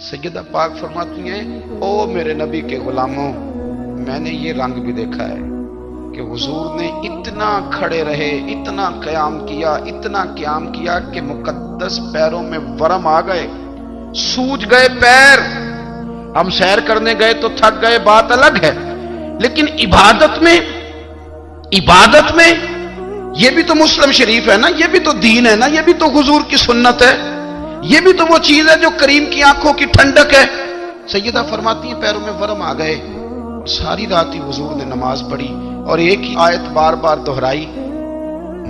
सैयदा पाक फरमाती हैं, ओ मेरे नबी के गुलामों, मैंने ये रंग भी देखा है कि हुजूर ने इतना खड़े रहे, इतना क़याम किया, इतना क़याम किया कि मुकद्दस पैरों में वरम आ गए, सूज गए पैर। हम सैर करने गए तो थक गए, बात अलग है, लेकिन इबादत में ये भी तो मुस्लिम शरीफ है ना, ये भी तो दीन है ना, ये भी तो हुजूर की सुन्नत है, ये भी तो वो चीज है जो करीम की आंखों की ठंडक है। सैयदा फरमाती है पैरों में वरम आ गए। सारी रात ही हुजूर ने नमाज पढ़ी और एक ही आयत बार बार दोहराई।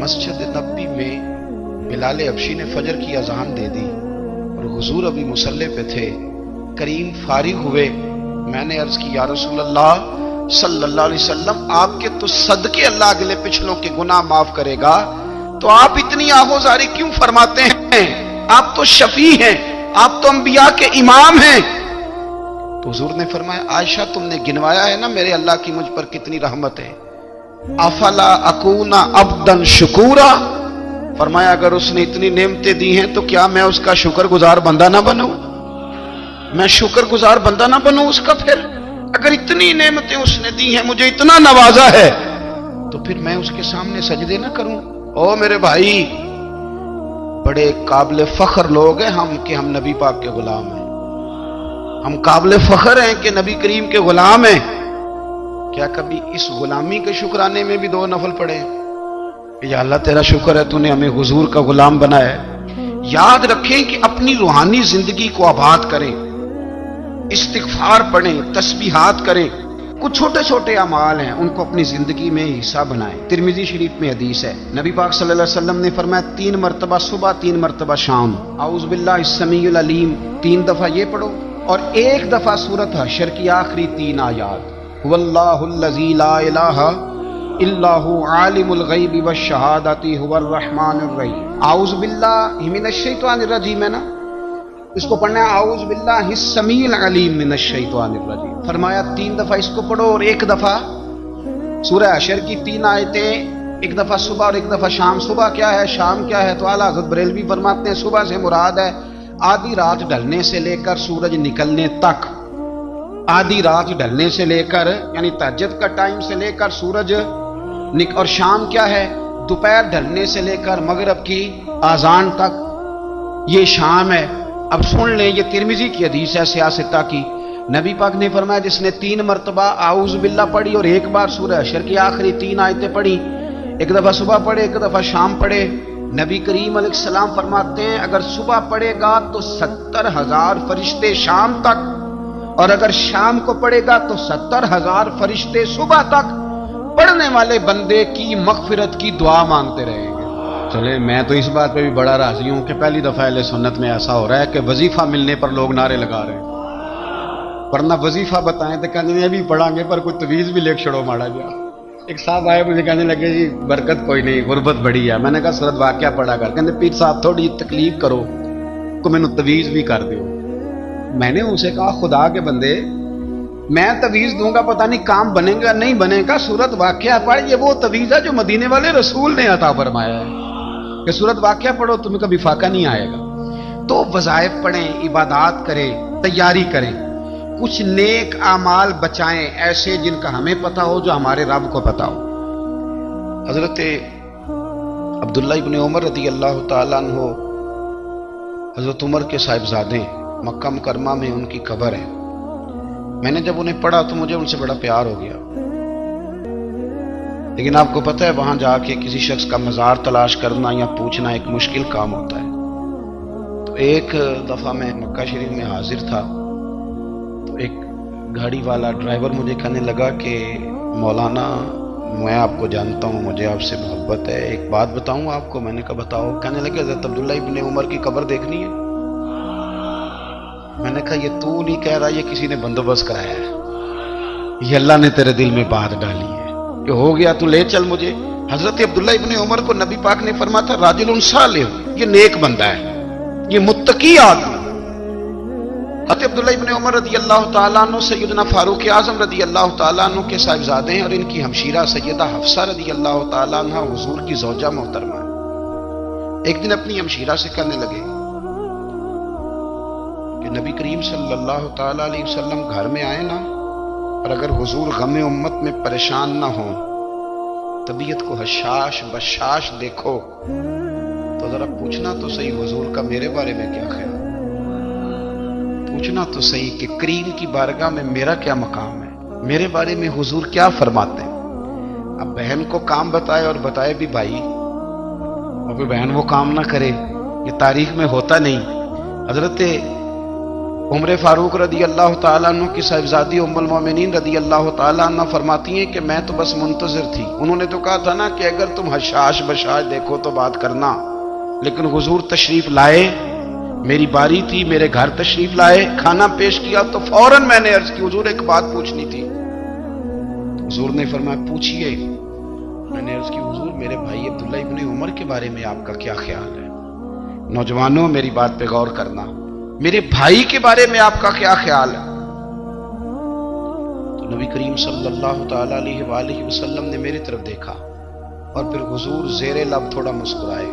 मस्जिद नबी में बिलाल हबशी ने फजर की अजान दे दी और हुजूर अभी मुसल्ले पे थे। करीम फारिग हुए। मैंने अर्ज की, या रसूल अल्लाह सल्लल्लाहु अलैहि वसल्लम, आपके तो सदके अल्लाह अगले पिछलों के गुनाह माफ करेगा, तो आप इतनी आहोजारी क्यों फरमाते हैं? आप तो शफी हैं, आप तो अंबिया के इमाम हैं। तो हुजूर ने फरमाया, आयशा तुमने गिनवाया है ना मेरे अल्लाह की मुझ पर कितनी रहमत है। अफला अकूना अब्दन शुकूरा, फरमाया अगर उसने इतनी नेमतें दी हैं तो क्या मैं उसका शुक्रगुजार बंदा ना बनूं? मैं शुक्रगुजार बंदा ना बनूं उसका? फिर अगर इतनी नेमतें उसने दी हैं, मुझे इतना नवाजा है, तो फिर मैं उसके सामने सजदे ना करूं? ओ मेरे भाई, बड़े काबिल फख्र लोग हैं हम कि हम नबी पाक के गुलाम हैं। हम काबिल फख्र हैं कि नबी करीम के गुलाम हैं। क्या कभी इस गुलामी के शुक्राने में भी 2 नफल पढ़े? या अल्लाह तेरा शुक्र है तूने हमें हुजूर का गुलाम बनाया है। याद रखें कि अपनी रूहानी जिंदगी को आबाद करें, इस्तिगफार पढ़ें, तस्बीहात करें। कुछ छोटे छोटे अमाल हैं, उनको अपनी जिंदगी में हिस्सा बनाएं। तिरमिजी शरीफ में हदीस है, नबी पाक सल्लल्लाहु अलैहि वसल्लम ने फरमाया 3 मरतबा सुबह, 3 मरतबा शाम औज़ु बिल्लाहिस समीउल अलीम 3 दफा ये पढ़ो और 1 दफा सूरत हशर की आखिरी 3 आयात, हुवल्लाहुल्लज़ी ला इलाहा इल्लाहु आलिमुल गैबि वश्शहादति हुवर रहमानुर रहीम। औज़ु बिल्लाहि मिनश शैतानिर रजीम है ना, इसको पढ़ना है औज़ु बिल्लाहिस समीउल अलीम मिनश शैतानिर रजीम। फरमाया 3 दफा इसको पढ़ो और 1 दफा सूरह हशर की 3 आयतें, 1 दफा सुबह और 1 दफा शाम। सुबह क्या है, शाम क्या है? तो आला हज़रत बरेलवी फरमाते हैं सुबह से मुराद है आधी रात ढलने से लेकर सूरज निकलने तक। आधी रात ढलने से लेकर यानी तहज्जुद का टाइम से लेकर सूरज और शाम क्या है? दोपहर ढलने से लेकर मगरिब की आजान तक, ये शाम है। अब सुन लें, ये तिरमिजी की हदीस है सियासता की। नबी पाक ने फरमाया जिसने 3 मरतबा औज़ु बिल्लाह पढ़ी और 1 बार सूरह हशर की आखिरी 3 आयतें पढ़ी, 1 दफा सुबह पढ़े, 1 दफा शाम पढ़े, नबी करीम अलैहिस्सलाम फरमाते हैं अगर सुबह पढ़ेगा तो 70,000 फरिश्ते शाम तक, और अगर शाम को पढ़ेगा तो 70,000 फरिश्ते सुबह तक पढ़ने वाले बंदे की मगफिरत की दुआ मांगते रहेंगे। चले, मैं तो इस बात पे भी बड़ा राजी हूं कि पहली दफा अहले सुन्नत में ऐसा हो रहा है कि वजीफा मिलने पर लोग नारे लगा रहे हैं। वरना वजीफा बताएं तो कहने अभी पढ़ांगे पर कोई तवीज भी लेके छोड़ो माड़ा गया। एक साहब आए, मुझे कहने लगे जी बरकत कोई नहीं, गुरबत बड़ी है। मैंने कहा सूरत वाक़िया पढ़ा कर। कहते पीर साहब थोड़ी तकलीफ करो को मैनू तवीज भी कर दो। मैंने उनसे कहा खुदा के बंदे, मैं तवीज दूंगा, पता नहीं काम बनेगा नहीं बनेगा, सूरत वाक़िया पढ़। ये वो तवीज है जो मदीने वाले रसूल ने अता फरमाया है कि सूरत वाक़िया पढ़ो, तुम्हें कभी फाका नहीं आएगा। तो वज़ाइफ पढ़ें, इबादत करें, तैयारी करें, कुछ नेक आमाल बचाएं ऐसे जिनका हमें पता हो, जो हमारे रब को पता हो। हजरत अब्दुल्ला इब्न उमर रज़ी अल्लाह ताला अन्हु, हजरत उमर के साहिबजादे, मक्का मुकरमा में उनकी कब्र है। मैंने जब उन्हें पढ़ा तो मुझे उनसे बड़ा प्यार हो गया। लेकिन आपको पता है वहां जाके किसी शख्स का मजार तलाश करना या पूछना एक मुश्किल काम होता है। तो एक दफा मैं मक्का शरीफ में हाजिर था, तो एक गाड़ी वाला ड्राइवर मुझे कहने लगा कि मौलाना मैं आपको जानता हूँ, मुझे आपसे मोहब्बत है, एक बात बताऊँ आपको। मैंने कहा बताओ। कहने लगे हज़रत अब्दुल्ला इब्न उमर की कब्र देखनी है। मैंने कहा ये तू नहीं कह रहा, ये किसी ने बंदोबस्त कराया है, ये अल्लाह ने तेरे दिल में बात डाली है, ये हो गया तू ले चल मुझे। हजरत अब्दुल्ला इब्न उमर को नबी पाक ने फरमाया था राजुलुन सालिह, ये नेक बंदा है, ये मुत्तकी आदमी। हजरत अब्दुल्ला इब्न उमर रज़ी अल्लाह ताला अन्हु सैयदना फारूक आज़म रज़ी अल्लाह ताला अन्हु के साहिबजादे हैं और इनकी हमशीरा सैयदा हफ्सा रज़ी अल्लाह ताला अन्हा हुजूर की ज़ौजा मोहतरमा। एक दिन अपनी हमशीरा से कहने लगे کہ نبی کریم صلی اللہ تعالی علیہ وسلم گھر میں آئے نا، اور اگر حضور غم امت میں پریشان نہ ہوں، طبیعت کو حشاش بشاش دیکھو، تو ذرا پوچھنا تو صحیح حضور کا میرے بارے میں کیا خیال، پوچھنا تو صحیح کہ کریم کی بارگاہ میں میرا کیا مقام ہے، میرے بارے میں حضور کیا فرماتے ہیں۔ اب بہن کو کام بتائے اور بتائے بھی بھائی، اور پھر بہن وہ کام نہ کرے، یہ تاریخ میں ہوتا نہیں۔ حضرت عمر فاروق رضی اللہ تعالیٰ عنہ کی صاحبزادی ام المومنین رضی اللہ تعالیٰ عنہ فرماتی ہیں کہ میں تو بس منتظر تھی، انہوں نے تو کہا تھا نا کہ اگر تم حشاش بشاش دیکھو تو بات کرنا، لیکن حضور تشریف لائے، میری باری تھی، میرے گھر تشریف لائے، کھانا پیش کیا تو فوراً میں نے عرض کی حضور ایک بات پوچھنی تھی۔ حضور نے فرمایا پوچھئے۔ میں نے عرض کی حضور میرے بھائی عبداللہ ابن عمر کے بارے میں آپ کا کیا خیال ہے؟ نوجوانوں میری بات پہ غور کرنا، میرے بھائی کے بارے میں آپ کا کیا خیال ہے؟ تو نبی کریم صلی اللہ تعالی علیہ وآلہ وسلم نے میری طرف دیکھا اور پھر حضور زیر لب تھوڑا مسکرائے،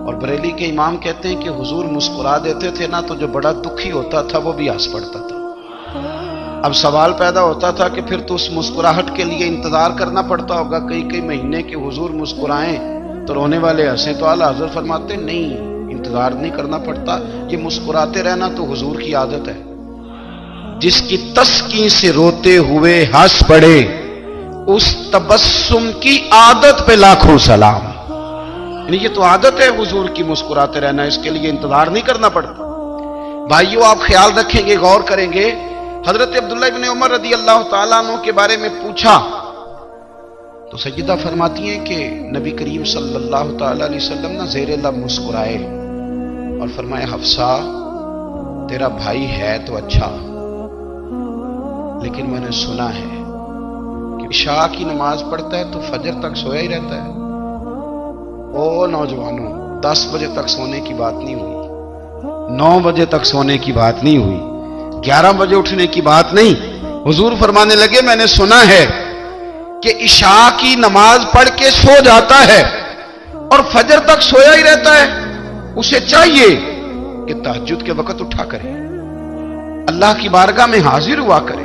اور بریلی کے امام کہتے ہیں کہ حضور مسکرا دیتے تھے نا تو جو بڑا دکھی ہوتا تھا وہ بھی ہنس پڑتا تھا۔ اب سوال پیدا ہوتا تھا کہ پھر تو اس مسکراہٹ کے لیے انتظار کرنا پڑتا ہوگا کئی مہینے کہ حضور مسکرائیں تو رونے والے ہنسیں، تو اعلیٰ حضرت فرماتے نہیں، انتظار نہیں کرنا پڑتا، یہ مسکراتے رہنا تو حضور کی عادت ہے۔ جس کی تسکین سے روتے ہوئے ہنس پڑے اس تبسم کی عادت پہ لاکھوں سلام، یعنی یہ تو عادت ہے حضور کی مسکراتے رہنا، اس کے لیے انتظار نہیں کرنا پڑتا۔ بھائیو آپ خیال رکھیں گے، غور کریں گے، حضرت عبداللہ ابن عمر رضی اللہ تعالیٰ عنہ کے بارے میں پوچھا تو سیدہ فرماتی ہیں کہ نبی کریم صلی اللہ تعالی علیہ وسلم نہ زیر لب مسکرائے اور فرمائے حفصہ تیرا بھائی ہے تو اچھا، لیکن میں نے سنا ہے کہ عشاء کی نماز پڑھتا ہے تو فجر تک سویا ہی رہتا ہے۔ او نوجوانوں، 10 بجے تک سونے کی بات نہیں ہوئی، 9 بجے تک سونے کی بات نہیں ہوئی، 11 بجے اٹھنے کی بات نہیں۔ حضور فرمانے لگے میں نے سنا ہے کہ عشاء کی نماز پڑھ کے سو جاتا ہے اور فجر تک سویا ہی رہتا ہے، اسے چاہیے کہ تہجد کے وقت اٹھا کرے، اللہ کی بارگاہ میں حاضر ہوا کرے،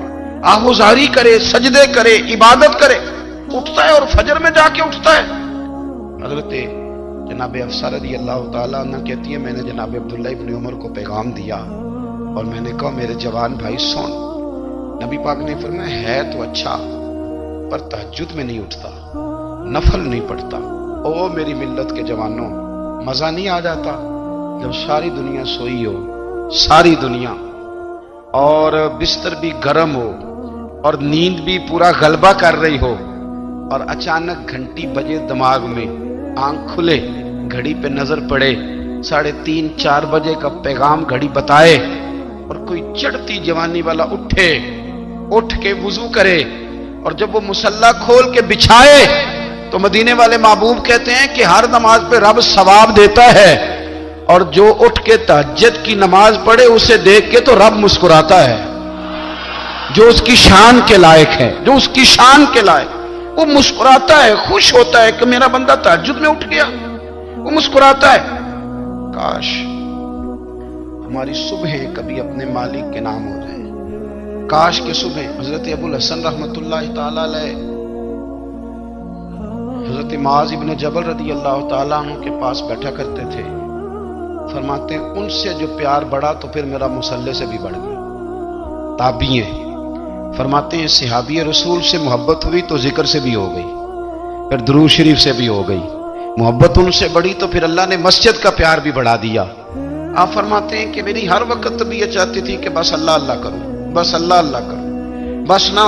آہوزاری کرے، سجدے کرے، عبادت کرے، اٹھتا ہے اور فجر میں جا کے اٹھتا ہے۔ حضرت جناب حفصہ رضی اللہ تعالیٰ عنہ کہتی ہے میں نے جناب عبداللہ ابن عمر کو پیغام دیا اور میں نے کہا میرے جوان بھائی سن، نبی پاک نے فرمایا ہے تو اچھا پر تہجد میں نہیں اٹھتا، نفل نہیں پڑھتا۔ او میری ملت کے جوانوں، مزہ نہیں آ جاتا جب ساری دنیا سوئی ہو، ساری دنیا، اور بستر بھی گرم ہو اور نیند بھی پورا غلبہ کر رہی ہو، اور اچانک گھنٹی بجے دماغ میں، آنکھ کھلے، گھڑی پہ نظر پڑے، 3:30 4 بجے کا پیغام گھڑی بتائے، اور کوئی چڑھتی جوانی والا اٹھ کے وضو کرے، اور جب وہ مصلی کھول کے بچھائے تو مدینے والے محبوب کہتے ہیں کہ ہر نماز پہ رب ثواب دیتا ہے، اور جو اٹھ کے تہجد کی نماز پڑھے اسے دیکھ کے تو رب مسکراتا ہے، جو اس کی شان کے لائق ہے، جو اس کی شان کے لائق، وہ مسکراتا ہے، خوش ہوتا ہے کہ میرا بندہ تہجد میں اٹھ گیا، وہ مسکراتا ہے۔ کاش ہماری صبحیں کبھی اپنے مالک کے نام ہو جائیں، کاش کے صبح۔ حضرت ابو الحسن رحمۃ اللہ تعالی علیہ حضرت معاذ ابن جبل رضی اللہ تعالیٰ عنہ کے پاس بیٹھا کرتے تھے، فرماتے ہیں ان سے جو پیار بڑھا تو پھر میرا مصلی سے بھی بڑھ گیا۔ تابعی ہیں، فرماتے ہیں صحابی رسول سے محبت ہوئی تو ذکر سے بھی ہو گئی، پھر درود شریف سے بھی ہو گئی، محبت ان سے بڑھی تو پھر اللہ نے مسجد کا پیار بھی بڑھا دیا۔ آپ فرماتے ہیں کہ میری ہر وقت طبیعت چاہتی تھی کہ بس اللہ اللہ کروں، بس اللہ اللہ کروں، بس نہ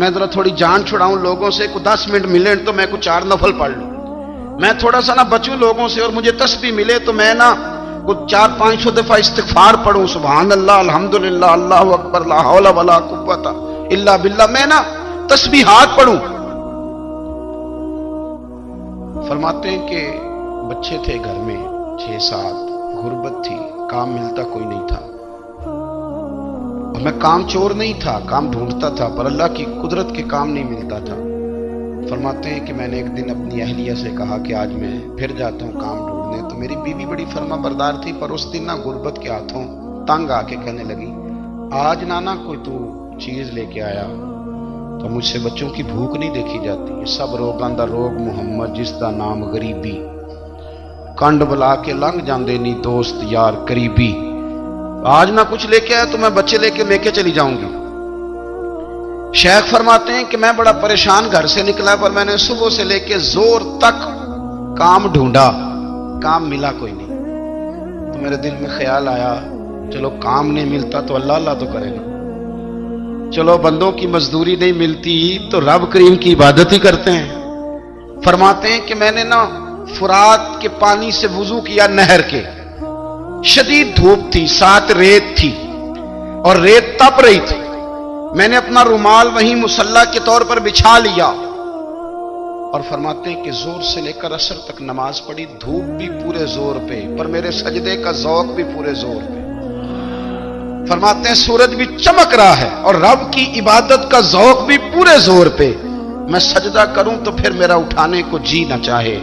میں ذرا تھوڑی جان چھڑاؤں لوگوں سے، کوئی 10 منٹ ملے تو میں کوئی 4 نفل پڑھ لوں، میں تھوڑا سا نہ بچوں لوگوں سے، اور مجھے تسبیح ملے تو میں نہ کوئی 400-500 دفعہ استغفار پڑھوں، سبحان اللہ، الحمدللہ، اللہ اکبر، لا حول ولا قوت الا باللہ، میں نہ تسبیحات پڑھوں۔ فرماتے ہیں کہ بچے تھے گھر میں 6-7، غربت تھی، کام ملتا کوئی نہیں تھا، اور میں کام چور نہیں تھا، کام ڈھونڈتا تھا، پر اللہ کی قدرت کے کام نہیں ملتا تھا۔ فرماتے ہیں کہ میں نے ایک دن اپنی اہلیہ سے کہا کہ آج میں پھر جاتا ہوں کام ڈھونڈنے، تو میری بیوی بڑی فرما بردار تھی، پر اس دن نہ غربت کے ہاتھوں तंग आके कहने लगी, आज नाना कोई तू चीज लेके आया तो मुझसे बच्चों की भूख नहीं देखी जाती। ये सब रोगां दा रोग मुहम्मद जिसदा नाम गरीबी, कंड बुला के लंघ जांदे नी दोस्त यार करीबी। आज ना कुछ लेके आया तो मैं बच्चे लेके चली जाऊंगी। शेख फरमाते हैं कि मैं बड़ा परेशान घर से निकला, पर मैंने सुबह से लेके जोर तक काम ढूंढा, काम मिला कोई नहीं। तो मेरे दिल में ख्याल आया, चलो काम नहीं मिलता तो अल्लाह अल्लाह तो करेगा, चलो बंदों की मजदूरी नहीं मिलती तो रब करीम की इबादत ही करते हैं। फरमाते हैं कि मैंने ना फुरात के पानी से वुजू किया, नहर के, शदीद धूप थी, साथ रेत थी और रेत तप रही थी। मैंने अपना रुमाल वहीं मुसल्ला के तौर पर बिछा लिया और फरमाते हैं कि जोर से लेकर असर तक नमाज पढ़ी, धूप भी पूरे जोर पे, पर मेरे सजदे का ज़ौक़ भी पूरे जोर पे। फरमाते हैं सूरज भी चमक रहा है और रब की इबादत का ज़ौक़ भी पूरे जोर पे। मैं सजदा करूं तो फिर मेरा उठाने को जी न चाहे।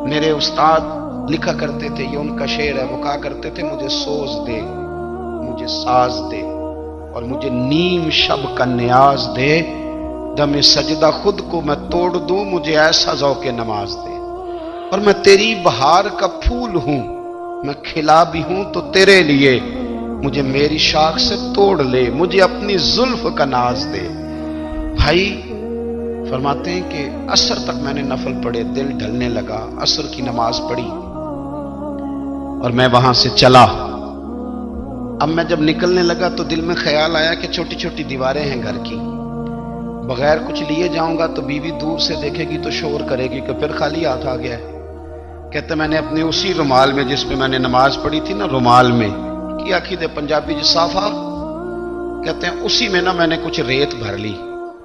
मेरे उस्ताद लिखा करते थे, ये उनका शेर है, वो कहा करते थे, मुझे सोज दे, मुझे साज दे और मुझे नीम शब का न्याज दे, दमे सजदा खुद को मैं तोड़ दूं, मुझे ऐसा ज़ौक़े नमाज दे। और मैं तेरी बहार का फूल हूं, मैं खिला भी हूं तो तेरे लिए, मुझे मेरी शाख से तोड़ ले, मुझे अपनी जुल्फ का नाज दे। भाई फरमाते हैं कि असर तक मैंने नफल पढ़े, दिल ढलने लगा, असर की नमाज पढ़ी और मैं वहां से चला। अब मैं जब निकलने लगा तो दिल में ख्याल आया कि छोटी छोटी दीवारें हैं घर की, बगैर कुछ लिए जाऊंगा तो बीवी दूर से देखेगी तो शोर करेगी कि फिर खाली हाथ आ गया है। कहते मैंने अपने उसी रुमाल में जिसमें मैंने नमाज पढ़ी थी ना, रुमाल में की आखी दे पंजाबी साफा, कहते हैं उसी में ना मैंने कुछ रेत भर ली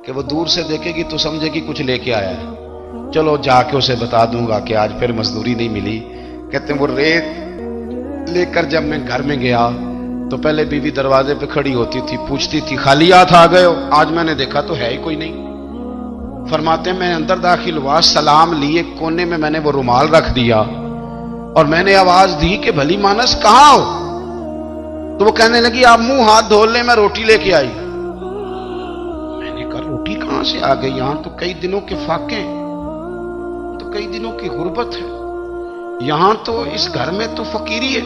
कि वो दूर से देखेगी तो समझेगी कुछ लेके आया है। चलो जाके उसे बता दूंगा कि आज फिर मजदूरी नहीं मिली। कहते हैं वो रेत लेकर जब मैं घर में गया तो पहले बीवी दरवाजे पे खड़ी होती थी, पूछती थी खाली हाथ आ गए हो? आज मैंने देखा तो है ही कोई नहीं। फरमाते मैं अंदर दाखिल हुआ, सलाम लिए, कोने में मैंने वो रुमाल रख दिया और मैंने आवाज दी कि भली मानस कहां हो? तो वो कहने लगी आप मुंह हाथ धो ले, मैं रोटी लेके आई। मैंने कहा रोटी कहां से आ गई? यहां तो कई दिनों के फाके, तो कई दिनों की गुर्बत है, यहां तो इस घर में तो फकीरी है।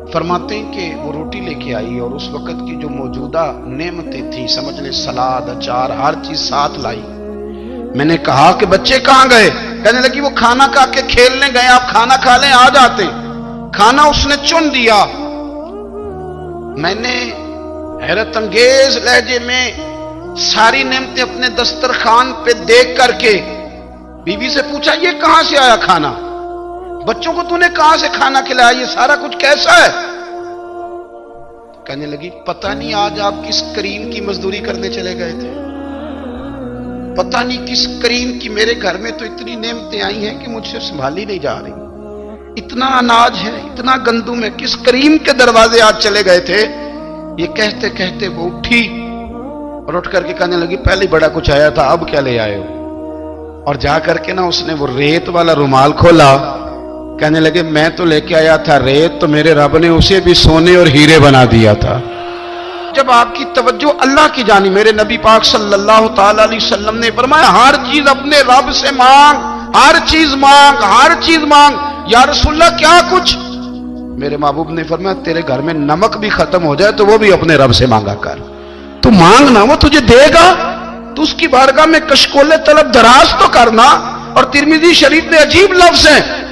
फरमाते हैं कि वो रोटी लेके आई और उस वक्त की जो मौजूदा नेमतें थी, समझ ले सलाद, अचार, हर चीज साथ लाई। मैंने कहा कि बच्चे कहां गए? कहने लगी वो खाना खा के खेलने गए, आप खाना खा लें आ जाते। खाना उसने चुन दिया। मैंने हैरत अंगेज लहजे में सारी नेमतें अपने दस्तरखान पे देख करके बीवी से पूछा ये कहां से आया खाना? बच्चों को तूने कहां से खाना खिलाया? ये सारा कुछ कैसा है? कहने लगी पता नहीं आज आप किस करीम की मजदूरी करने चले गए थे, पता नहीं किस करीम की, मेरे घर में तो इतनी नेमतें आई हैं कि मुझसे संभाली नहीं जा रही, इतना अनाज है, इतना गंदुम है, किस करीम के दरवाजे आज चले गए थे? ये कहते कहते वो उठी और उठ करके कहने लगी पहले बड़ा कुछ आया था, अब क्या ले आए हो? और जा करके ना उसने वो रेत वाला रुमाल खोला। कहने लगे मैं तो लेके आया था रेत, तो मेरे रब ने उसे भी सोने और हीरे बना दिया था। जब आपकी तवज्जो अल्लाह की जानी, मेरे नबी पाक सल्लल्लाहु ताला अलैहि वसल्लम ने फरमाया हर चीज अपने रब से मांग, हर चीज मांग, हर चीज मांग। या रसूलल्लाह क्या कुछ? मेरे महबूब ने फरमाया तेरे घर में नमक भी खत्म हो जाए तो वो भी अपने रब से मांगा कर, तू मांग ना, वो तुझे देगा, तू उसकी बारगाह में कशकोले तलब दराज तो करना। और तिरमिजी शरीफ में अजीब लफ्ज है,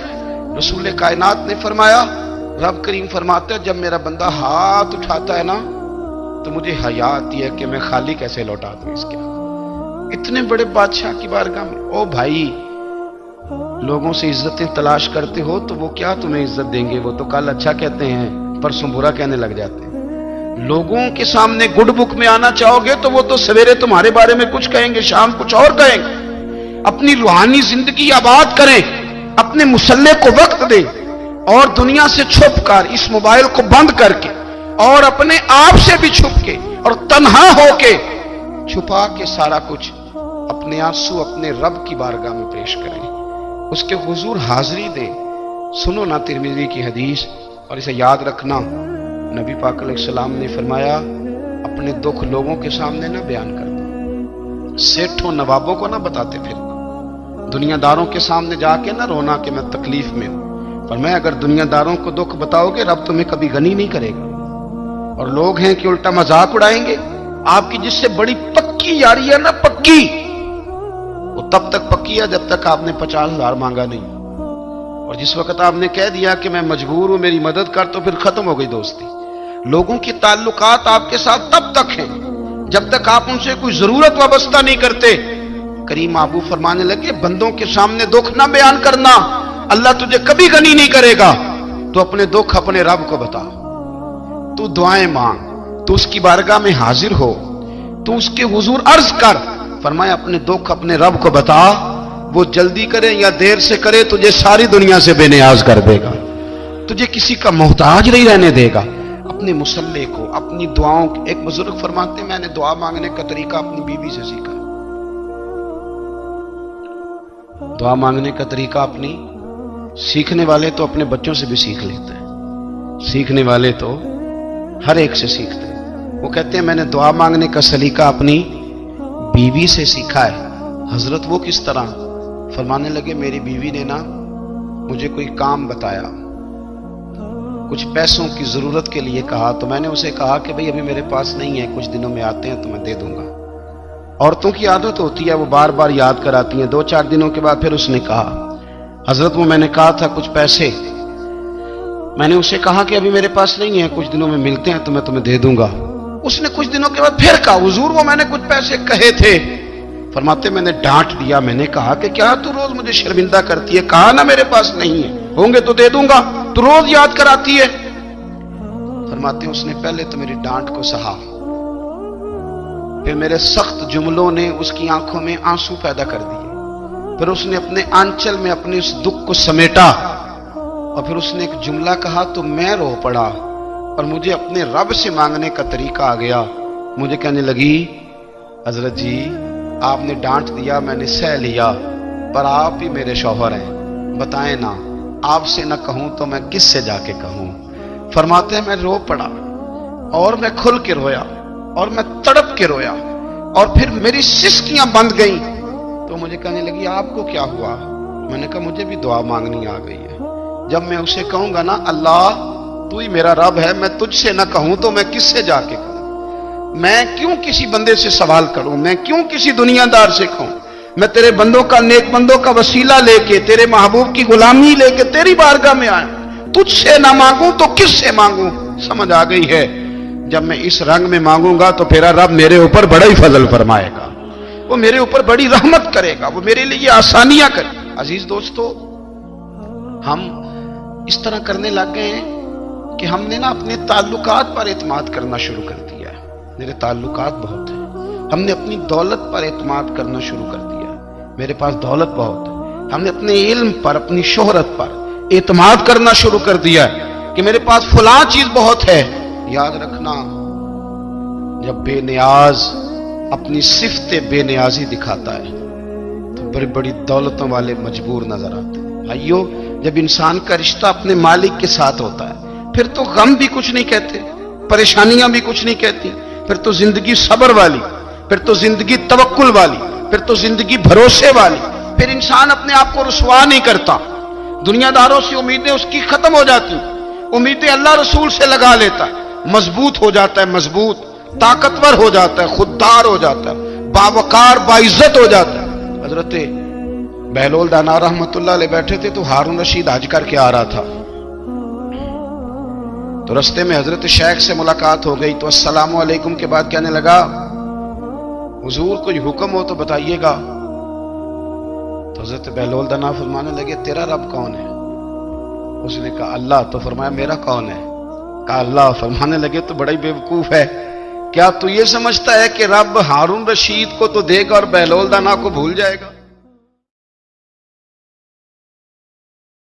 रसूल कायनात ने फरमाया, रब करीम फरमाता है जब मेरा बंदा हाथ उठाता है ना तो मुझे हया आती है कि मैं खाली कैसे लौटा दूं इसके। इतने बड़े बादशाह की बारगाह में, ओ भाई लोगों से इज्जतें तलाश करते हो तो वो क्या तुम्हें इज्जत देंगे? वो तो कल अच्छा कहते हैं परसों बुरा कहने लग जाते हैं। लोगों के सामने गुड बुक में आना चाहोगे तो वो तो सवेरे तुम्हारे बारे में कुछ कहेंगे, शाम कुछ और कहेंगे। अपनी रूहानी जिंदगी आबाद करें, अपने मुसल्ले को वक्त दे और दुनिया से छुप कर, इस मोबाइल को बंद करके और अपने आप से भी छुप के और तन्हा होके छुपा के सारा कुछ अपने आंसू अपने रब की बारगाह में पेश करें, उसके हुजूर हाजिरी दे। सुनो ना तिरमिज़ी की हदीस और इसे याद रखना, نبی پاک علیہ السلام نے فرمایا اپنے دکھ لوگوں کے سامنے نہ بیان کرنا، سیٹھوں نوابوں کو نہ بتاتے پھر، دنیا داروں کے سامنے جا کے نہ رونا کہ میں تکلیف میں ہوں، پر میں اگر دنیا داروں کو دکھ بتاؤ گے رب تمہیں کبھی غنی نہیں کرے گا۔ اور لوگ ہیں کہ الٹا مذاق اڑائیں گے، آپ کی جس سے بڑی پکی یاری ہے نا، پکی، وہ تب تک پکی ہے جب تک آپ نے 50,000 مانگا نہیں، اور جس وقت آپ نے کہہ دیا کہ میں مجبور ہوں میری مدد کر، تو پھر ختم ہو گئی دوستی۔ لوگوں کی تعلقات آپ کے ساتھ تب تک ہیں جب تک آپ ان سے کوئی ضرورت وابستہ نہیں کرتے۔ کریم محبوب فرمانے لگے بندوں کے سامنے دکھ نہ بیان کرنا، اللہ تجھے کبھی غنی نہیں کرے گا، تو اپنے دکھ اپنے رب کو بتا، تو دعائیں مانگ، تو اس کی بارگاہ میں حاضر ہو، تو اس کے حضور عرض کر۔ فرمایا اپنے دکھ اپنے رب کو بتا، وہ جلدی کرے یا دیر سے کرے تجھے ساری دنیا سے بے نیاز کر دے گا، تجھے کسی کا محتاج نہیں رہنے دے گا۔ اپنے مسلح کو، اپنی دعاؤں، ایک بزرگ فرماتے ہیں میں نے دعا مانگنے کا طریقہ اپنی بیوی سے سیکھا، دعا مانگنے کا طریقہ اپنی، سیکھنے والے تو اپنے بچوں سے بھی سیکھ لیتے ہیں، سیکھنے والے تو ہر ایک سے سیکھتے ہیں۔ وہ کہتے ہیں میں نے دعا مانگنے کا سلیقہ اپنی بیوی سے سیکھا ہے۔ حضرت وہ کس طرح؟ فرمانے لگے میری بیوی نے نا مجھے کوئی کام بتایا، کچھ پیسوں کی ضرورت کے لیے کہا، تو میں نے اسے کہا کہ بھئی ابھی میرے پاس نہیں ہے، کچھ دنوں میں آتے ہیں تو میں دے دوں گا۔ عورتوں کی عادت ہوتی ہے وہ بار بار یاد کراتی ہیں، 2-4 دنوں کے بعد پھر اس نے کہا حضرت وہ میں نے کہا تھا کچھ پیسے، میں نے اسے کہا کہ ابھی میرے پاس نہیں ہے، کچھ دنوں میں ملتے ہیں تو میں تمہیں دے دوں گا۔ اس نے کچھ دنوں کے بعد پھر کہا حضور وہ میں نے کچھ پیسے کہے تھے۔ فرماتے میں نے ڈانٹ دیا، میں نے کہا کہ کیا تو روز مجھے شرمندہ کرتی ہے، کہا نا میرے پاس نہیں ہے، ہوں گے تو دے دوں گا، تو روز یاد کراتی ہے۔ فرماتے ہیں اس نے پہلے تو میری ڈانٹ کو سہا، پھر میرے سخت جملوں نے اس کی آنکھوں میں آنسو پیدا کر دیے، پھر اس نے اپنے آنچل میں اپنے اس دکھ کو سمیٹا، اور پھر اس نے ایک جملہ کہا تو میں رو پڑا، اور مجھے اپنے رب سے مانگنے کا طریقہ آ گیا۔ مجھے کہنے لگی حضرت جی آپ نے ڈانٹ دیا، میں نے سہ لیا، پر آپ ہی میرے شوہر ہیں، بتائیں نا آپ سے نہ کہوں تو میں کس سے جا کے کہوں۔ فرماتے ہیں میں رو پڑا، اور میں کھل کے رویا، اور میں تڑپ کے رویا، اور پھر میری سسکیاں بند گئیں، تو مجھے کہنے لگی آپ کو کیا ہوا؟ میں نے کہا مجھے بھی دعا مانگنی آ گئی ہے، جب میں اسے کہوں گا نا اللہ تو ہی میرا رب ہے، میں تجھ سے نہ کہوں تو میں کس سے جا کے کہوں؟ میں کیوں کسی بندے سے سوال کروں؟ میں کیوں کسی دنیا دار سے کہوں؟ میں تیرے بندوں کا، نیک بندوں کا وسیلہ لے کے، تیرے محبوب کی غلامی لے کے تیری بارگاہ میں آیا، تجھ سے نہ مانگوں تو کس سے مانگوں؟ سمجھ آ گئی ہے جب میں اس رنگ میں مانگوں گا تو پھر رب میرے اوپر بڑا ہی فضل فرمائے گا، وہ میرے اوپر بڑی رحمت کرے گا، وہ میرے لیے آسانیاں کرے گا۔ عزیز دوستو ہم اس طرح کرنے لگ گئے ہیں کہ ہم نے نا اپنے تعلقات پر اعتماد کرنا شروع کر دیا ہے، میرے تعلقات بہت ہیں، ہم نے اپنی دولت پر اعتماد کرنا شروع کر دیا ہے، میرے پاس دولت بہت ہے، ہم نے اپنے علم پر، اپنی شہرت پر اعتماد کرنا شروع کر دیا ہے کہ میرے پاس فلاں چیز بہت ہے۔ یاد رکھنا جب بے نیاز اپنی صفت بے نیازی دکھاتا ہے تو بڑی بڑی دولتوں والے مجبور نظر آتے ہیں۔ بھائیو جب انسان کا رشتہ اپنے مالک کے ساتھ ہوتا ہے پھر تو غم بھی کچھ نہیں کہتے، پریشانیاں بھی کچھ نہیں کہتی، پھر تو زندگی صبر والی، پھر تو زندگی توکل والی، پھر تو زندگی بھروسے والی، پھر انسان اپنے آپ کو رسوا نہیں کرتا، دنیا داروں سے امیدیں اس کی ختم ہو جاتی، امیدیں اللہ رسول سے لگا لیتا ہے، مضبوط ہو جاتا ہے، مضبوط، طاقتور ہو جاتا ہے، خوددار ہو جاتا ہے، باوقار باعزت ہو جاتا ہے۔ حضرت بہلول دانا رحمت اللہ علیہ بیٹھے تھے تو ہارون رشید حج کر کے آ رہا تھا، تو رستے میں حضرت شیخ سے ملاقات ہو گئی، تو السلام علیکم کے بعد کہنے لگا حضور کوئی حکم ہو تو بتائیے گا۔ تو حضرت بہلول دانا فرمانے لگے تیرا رب کون ہے؟ اس نے کہا اللہ۔ تو فرمایا میرا کون ہے؟ کہا اللہ۔ فرمانے لگے تو بڑا ہی بیوقوف ہے، کیا تو یہ سمجھتا ہے کہ رب ہارون رشید کو تو دے گا اور بہلول دانا کو بھول جائے گا؟